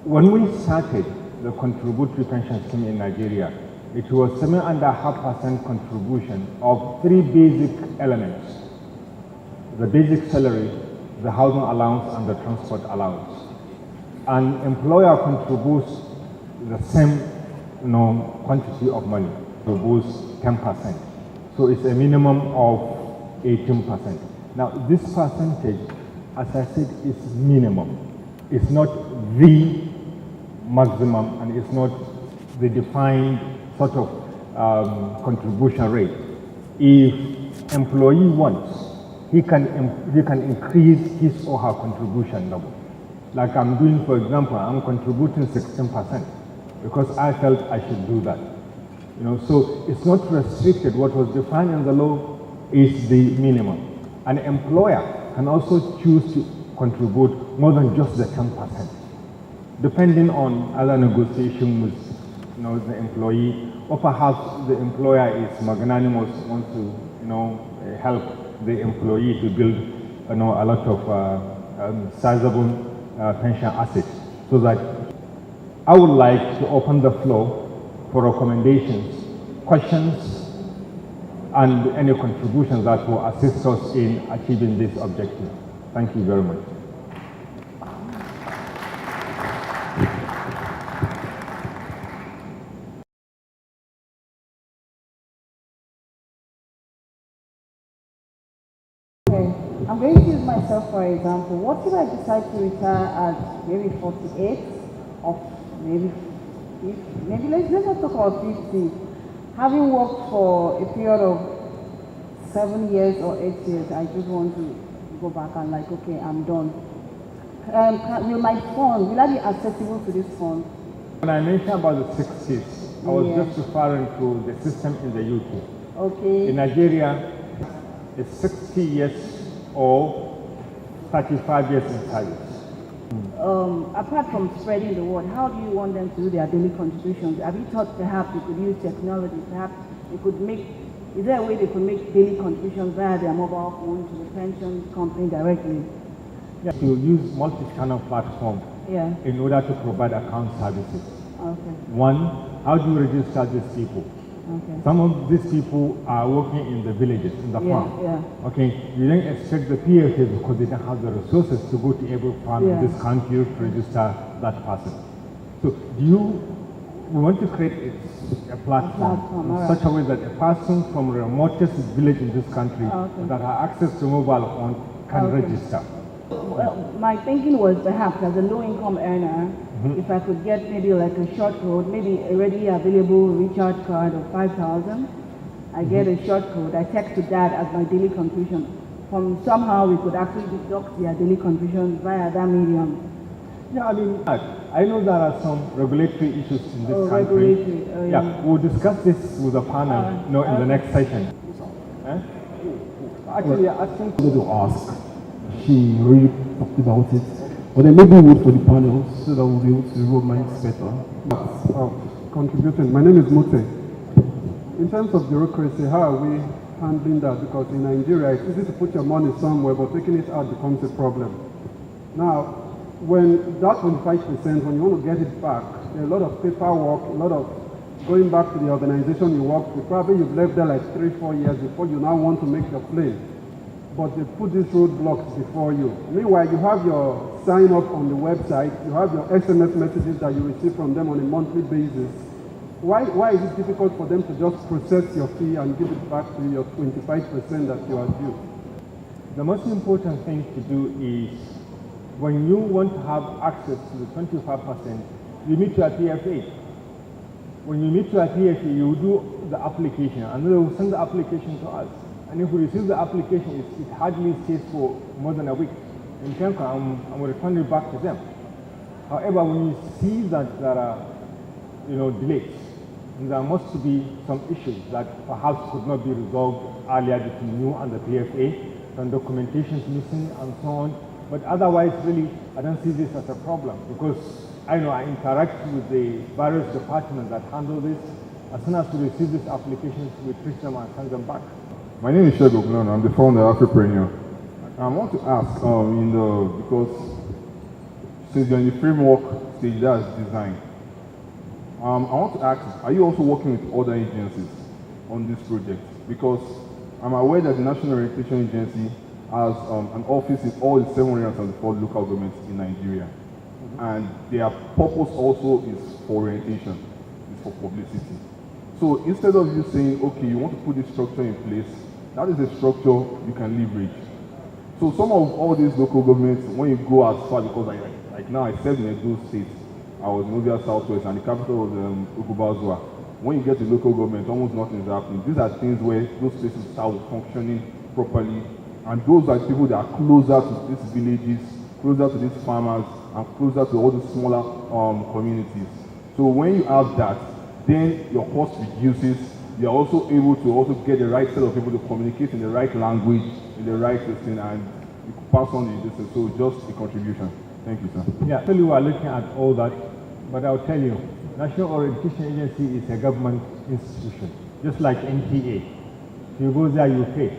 When we started the contributory pension scheme in Nigeria, it was 7.5% contribution of three basic elements: the basic salary, the housing allowance, and the transport allowance. An employer contributes the same quantity of money, contributes 10%. So it's a minimum of 18%. Now this percentage, as I said, is minimum. It's not the maximum, and it's not the defined sort of contribution rate. If employee wants, he can increase his or her contribution level. Like I'm doing, for example, I'm contributing 16% because I felt I should do that. So it's not restricted. What was defined in the law is the minimum. An employer can also choose to contribute more than just the 10%, depending on other negotiation with the employee, or perhaps the employer is magnanimous, wants to help the employee to build a lot of sizable pension assets. So that I would like to open the floor for recommendations, questions, and any contributions that will assist us in achieving this objective. Thank you very much. I'm going to use myself for example. What if I decide to retire at maybe 48 or maybe let's not talk about 50. Having worked for a period of 7 years or 8 years, I just want to go back and okay, I'm done. Will my fund, will I be accessible to this fund? When I mentioned about the 60s, I was just referring to the system in the UK. Okay. In Nigeria, it's 60 years or 35 years in service. Apart from spreading the word, how do you want them to do their daily contributions? Have you thought perhaps you could use technology? Perhaps you could is there a way they could make daily contributions via their mobile phone to the pension company directly? Yeah, you use multi-channel platform in order to provide account services. Okay. One, how do you register these people? Okay. Some of these people are working in the villages, in the farm. Yeah. Okay, you don't expect the PFA because they don't have the resources to go to every farm in this country to register that person. So we want to create a platform in such a way that a person from the remotest village in this country that has access to mobile phone can register. Well, my thinking was perhaps as a low-income earner, if I could get maybe like a short code, maybe a readily available recharge card of 5,000, I get a short code, I text to that as my daily contribution. From somehow we could actually deduct their daily contributions via that medium. Yeah, I know there are some regulatory issues in this country. We'll discuss this with the panel in the next session. Actually, I think to ask. She really talked about it. But then maybe we'll wait for the panel so that we'll be able to roll minds better. Contributing. My name is Mote. In terms of bureaucracy, how are we handling that? Because in Nigeria, it's easy to put your money somewhere, but taking it out becomes a problem. Now, when that 25%, when you want to get it back, there are a lot of paperwork, a lot of going back to the organization you worked with. Probably you've left there like 3-4 years before you now want to make your claim. But they put these roadblocks before you. Meanwhile, you have your sign up on the website, you have your SMS messages that you receive from them on a monthly basis. Why is it difficult for them to just process your fee and give it back to your 25% that you are due? The most important thing to do is when you want to have access to the 25%, you meet your PFA. When you meet your PFA, you do the application, and they will send the application to us. And if we receive the application, it hardly stays for more than a week. In Pencom, I'm returning it back to them. However, when you see that there are, delays, and there must be some issues that perhaps could not be resolved earlier between you and the PFA, some documentation is missing and so on. But otherwise, really, I don't see this as a problem because I interact with the various departments that handle this. As soon as we receive these applications, we treat them and send them back. My name is Shego Kunono. I'm the founder of Afripreneur. I want to ask, because since you're in the framework stage, that's design. I want to ask, are you also working with other agencies on this project? Because I'm aware that the National Orientation Agency has an office in all the 774 local governments in Nigeria. And their purpose also is for orientation, it's for publicity. So instead of you saying, okay, you want to put this structure in place, that is a structure you can leverage. So some of all these local governments, when you go as far, because like now I served in Edo State, I was in Ovia Southwest, and the capital was Ogubazua. When you get to local government, almost nothing is happening. These are things where those places start functioning properly, and those are people that are closer to these villages, closer to these farmers, and closer to all the smaller communities. So when you have that, then your cost reduces. You are also able to also get the right set of people to communicate in the right language, in the right thing, and you can pass on the distance. So just a contribution. Thank you, sir. Yeah, actually we are looking at all that, but I'll tell you, National Orientation Agency is a government institution, just like NTA. If you go there, you pay.